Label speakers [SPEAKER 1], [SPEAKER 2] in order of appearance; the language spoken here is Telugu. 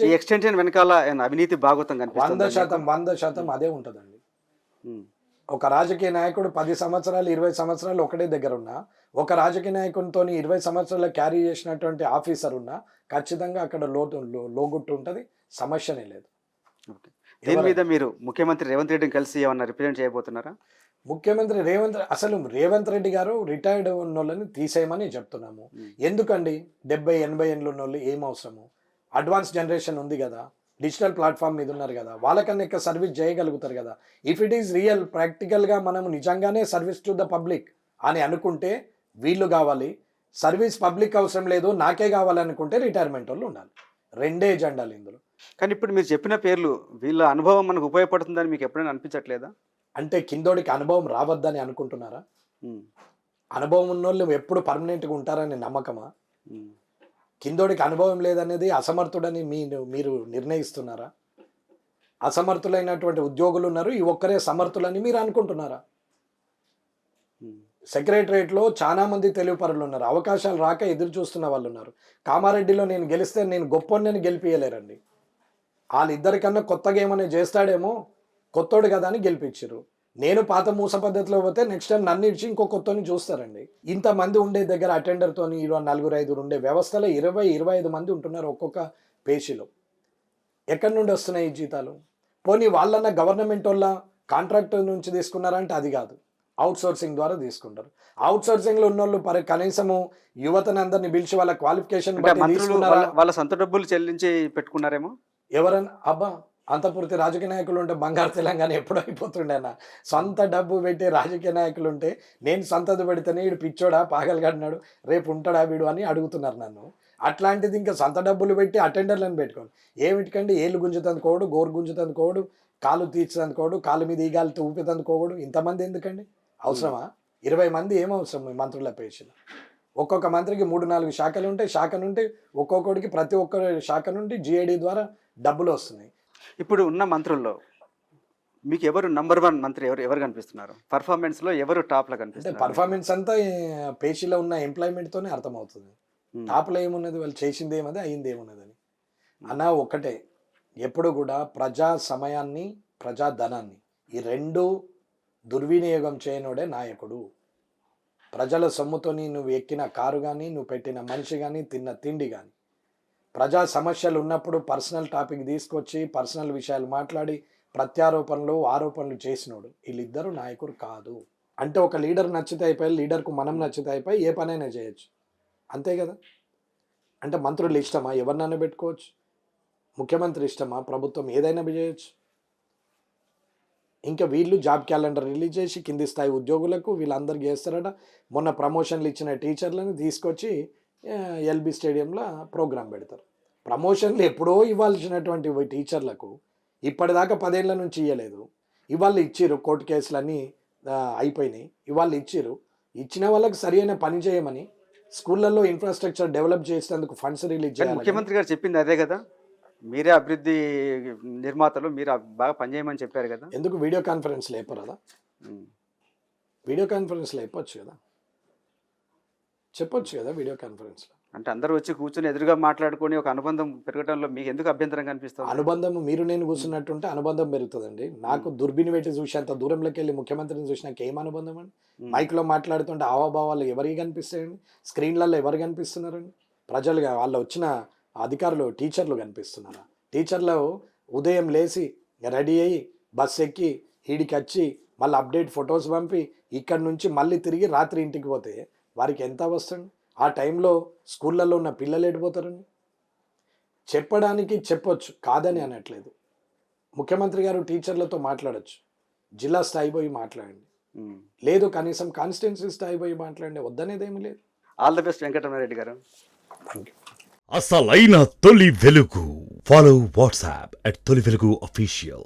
[SPEAKER 1] ఈ ఎక్స్టెన్షన్ వెనకాల ఏమైనా అవినీతి భాగవతం కనిపిస్తుందా మీకు?
[SPEAKER 2] 100% అదే ఉంటుందండి. ఒక రాజకీయ నాయకుడు 10 సంవత్సరాలు 20 సంవత్సరాలు ఒకటే దగ్గర ఉన్నా, ఒక రాజకీయ నాయకునితో 20 సంవత్సరాలు క్యారీ చేసినటువంటి ఆఫీసర్ ఉన్నా ఖచ్చితంగా అక్కడ లోగుట్టు ఉంటుంది, సమస్యనే లేదు.
[SPEAKER 1] ఓకే. దీని మీద మీరు ముఖ్యమంత్రి రేవంత్ రెడ్డిని కలిసి ఏమన్నా రిప్రజెంట్ చేయబోతున్నారా?
[SPEAKER 2] ముఖ్యమంత్రి రేవంత్ రెడ్డి గారు రిటైర్డ్ ఉన్నోళ్ళని తీసేయమని చెప్తున్నాము. ఎందుకండి 70-80 ఏళ్ళు ఉన్నోళ్ళు ఏం అవసరము? అడ్వాన్స్ జనరేషన్ ఉంది కదా, డిజిటల్ ప్లాట్ఫామ్ మీద ఉన్నారు కదా, వాళ్ళకన్నా ఎక్కువ సర్వీస్ చేయగలుగుతారు కదా. ఇఫ్ ఇట్ ఈస్ రియల్ ప్రాక్టికల్గా మనం నిజంగానే సర్వీస్ టు ద పబ్లిక్ అని అనుకుంటే వీళ్ళు కావాలి, సర్వీస్ పబ్లిక్ అవసరం లేదు నాకే కావాలనుకుంటే రిటైర్మెంట్ వాళ్ళు ఉండాలి. రెండే ఎజెండాలు ఇందులో.
[SPEAKER 1] కానీ ఇప్పుడు మీరు చెప్పిన పేర్లు వీళ్ళ అనుభవం మనకు ఉపయోగపడుతుందని మీకు ఎప్పుడైనా అనిపించట్లేదా?
[SPEAKER 2] అంటే కిందోడికి అనుభవం రావద్దని అనుకుంటున్నారా? అనుభవం ఉన్నోళ్ళు ఎప్పుడు పర్మనెంట్గా ఉంటారని నమ్మకమా? కిందోడికి అనుభవం లేదనేది అసమర్థుడని మీరు నిర్ణయిస్తున్నారా? అసమర్థులైనటువంటి ఉద్యోగులు ఉన్నారు, ఈ ఒక్కరే సమర్థులని మీరు అనుకుంటున్నారా? సెక్రటరియట్లో చాలా మంది తెలివి పరులు ఉన్నారు, అవకాశాలు రాక ఎదురు చూస్తున్న వాళ్ళు ఉన్నారు. కామారెడ్డిలో నేను గెలిస్తే నేను గొప్పని గెలిపియలేరండి. వాళ్ళిద్దరికన్నా కొత్తగా ఏమైనా చేస్తాడేమో, కొత్తోడు కదా అని గెలిపించారు. నేను పాత మూస పద్ధతిలో పోతే నెక్స్ట్ టైం నన్ను ఇచ్చి ఇంకో కొత్తని చూస్తారండి. ఇంతమంది ఉండే దగ్గర అటెండర్తోని 4-5 ఉండే వ్యవస్థలో 20-25 మంది ఉంటున్నారు ఒక్కొక్క పేషీలో. ఎక్కడి నుండి వస్తున్నాయి ఈ జీతాలు? పోనీ వాళ్ళన్న గవర్నమెంట్ వాళ్ళ కాంట్రాక్టర్ నుంచి తీసుకున్నారా అంటే అది కాదు, అవుట్ సోర్సింగ్ ద్వారా తీసుకుంటారు. అవుట్ సోర్సింగ్లో ఉన్నోళ్ళు కనీసము యువతని అందరినీ పిలిచి వాళ్ళ క్వాలిఫికేషన్
[SPEAKER 1] వాళ్ళ సొంత డబ్బులు చెల్లించి పెట్టుకున్నారేమో.
[SPEAKER 2] ఎవరన్నా అబ్బా అంతపూర్తి రాజకీయ నాయకులు ఉంటే బంగారు తెలంగాణ ఎప్పుడో అయిపోతుండే అన్న. సొంత డబ్బు పెట్టే రాజకీయ నాయకులు ఉంటే నేను సొంతది పెడితేనే వీడు పిచ్చోడా పాగలు కడినాడు రేపు ఉంటాడా వీడు అని అడుగుతున్నారు నన్ను. అట్లాంటిది ఇంకా సొంత డబ్బులు పెట్టి అటెండర్లను పెట్టుకోండి. ఏమిటికండి ఏళ్ళు గుంజుతందుకోడు, గోరు గుంజుతందుకోడు, కాలు తీర్చుతందుకోడు, కాలు మీద ఈ గాలి ఊపితందుకోడు, ఇంతమంది ఎందుకండి అవసరమా? 20 మంది ఏం అవసరం మంత్రుల పేషీలు? ఒక్కొక్క మంత్రికి 3-4 శాఖలు ఉంటాయి. శాఖ నుండి ఒక్కొక్కడికి ప్రతి ఒక్క శాఖ నుండి GID ద్వారా డబ్బులు వస్తున్నాయి.
[SPEAKER 1] ఇప్పుడు ఉన్న మంత్రుల్లో మీకు ఎవరు నంబర్ 1 మంత్రి ఎవరు కనిపిస్తున్నారు? పర్ఫార్మెన్స్లో ఎవరు టాప్లో కనిపిస్తారు?
[SPEAKER 2] పర్ఫార్మెన్స్ అంతా పేషీలో ఉన్న ఎంప్లాయ్మెంట్తోనే అర్థమవుతుంది. టాప్లో ఏమున్నది, వాళ్ళు చేసింది ఏమది, అయింది ఏమున్నదని. అన్న ఒక్కటే, ఎప్పుడు కూడా ప్రజా సమయాన్ని ప్రజాధనాన్ని ఈ రెండు దుర్వినియోగం చేయనోడే నాయకుడు. ప్రజల సొమ్ముతోని నువ్వు ఎక్కిన కారు కానీ, నువ్వు పెట్టిన మనిషి కానీ, తిన్న తిండి కానీ, ప్రజా సమస్యలు ఉన్నప్పుడు పర్సనల్ టాపిక్ తీసుకొచ్చి పర్సనల్ విషయాలు మాట్లాడి ప్రత్యారోపణలు ఆరోపణలు చేసినోడు వీళ్ళిద్దరూ నాయకుడు కాదు. అంటే ఒక లీడర్ నచ్చితే అయిపోయి, లీడర్కు మనం నచ్చితే అయిపోయి ఏ పనైనా చేయొచ్చు, అంతే కదా. అంటే మంత్రులు ఇష్టమా, ఎవరినైనా పెట్టుకోవచ్చు. ముఖ్యమంత్రి ఇష్టమా, ప్రభుత్వం ఏదైనా చేయొచ్చు. ఇంకా వీళ్ళు జాబ్ క్యాలెండర్ రిలీజ్ చేసి కింది స్థాయి ఉద్యోగులకు వీళ్ళందరికీ చేస్తారట. మొన్న ప్రమోషన్లు ఇచ్చిన టీచర్లను తీసుకొచ్చి LB స్టేడియంలో ప్రోగ్రాం పెడతారు. ప్రమోషన్లు ఎప్పుడో ఇవ్వాల్సినటువంటి టీచర్లకు ఇప్పటిదాకా 10 ఏళ్ల నుంచి ఇవ్వలేదు. ఇవాళ ఇచ్చిర్రు, కోర్టు కేసులన్నీ అయిపోయినాయి, ఇవాళ ఇచ్చిన వాళ్ళకి సరి అయిన పని చేయమని, స్కూళ్ళల్లో ఇన్ఫ్రాస్ట్రక్చర్ డెవలప్ చేసేందుకు ఫండ్స్ రిలీజ్ చేయాలి.
[SPEAKER 1] ముఖ్యమంత్రి గారు చెప్పింది అదే కదా, మీరే అభివృద్ధి నిర్మాతలు, మీరు బాగా పనిచేయమని చెప్పారు కదా.
[SPEAKER 2] ఎందుకు వీడియో కాన్ఫరెన్స్లో చెప్పరా? వీడియో కాన్ఫరెన్స్లో చెప్పొచ్చు కదా, వీడియో కాన్ఫరెన్స్లో.
[SPEAKER 1] అంటే అందరూ వచ్చి కూర్చొని ఎదురుగా మాట్లాడుకొని ఒక అనుబంధం పెరగడంలో మీకు ఎందుకు అభ్యంతరం కనిపిస్తుంది?
[SPEAKER 2] అనుబంధం మీరు నేను కూర్చున్నట్టుంటే అనుబంధం పెరుగుతుందండి. నాకు దుర్బిని పెట్టి చూసేంత దూరంలోకి వెళ్ళి ముఖ్యమంత్రిని చూసినాక ఏం అనుబంధం అండి? మైక్లో మాట్లాడుతుంటే హావభావాలు ఎవరికి కనిపిస్తాయండి? స్క్రీన్లలో ఎవరు కనిపిస్తున్నారండి? ప్రజలుగా వాళ్ళు వచ్చిన అధికారులు టీచర్లు కనిపిస్తున్నారా? టీచర్లు ఉదయం లేచి రెడీ అయ్యి బస్ ఎక్కి ఈడికి వచ్చి మళ్ళీ అప్డేట్ ఫొటోస్ పంపి ఇక్కడి నుంచి మళ్ళీ తిరిగి రాత్రి ఇంటికి పోతే వారికి ఎంత వస్తుంది? ఆ టైంలో స్కూళ్ళల్లో ఉన్న పిల్లలు ఎడిపోతారండి. చెప్పడానికి చెప్పొచ్చు, కాదని అనట్లేదు. ముఖ్యమంత్రి గారు టీచర్లతో మాట్లాడచ్చు, జిల్లా స్థాయి పోయి మాట్లాడండి, లేదు కనీసం కాన్స్టిట్యున్సీ స్థాయి పోయి మాట్లాడండి, వద్దనేదేమీ లేదు.
[SPEAKER 1] ఆల్ ది బెస్ట్ వెంకటరమణారెడ్డి గారు.
[SPEAKER 2] Thank you.
[SPEAKER 3] అసలైన తొలి వెలుగు. ఫాలో వాట్సాప్ @తొలి వెలుగు official.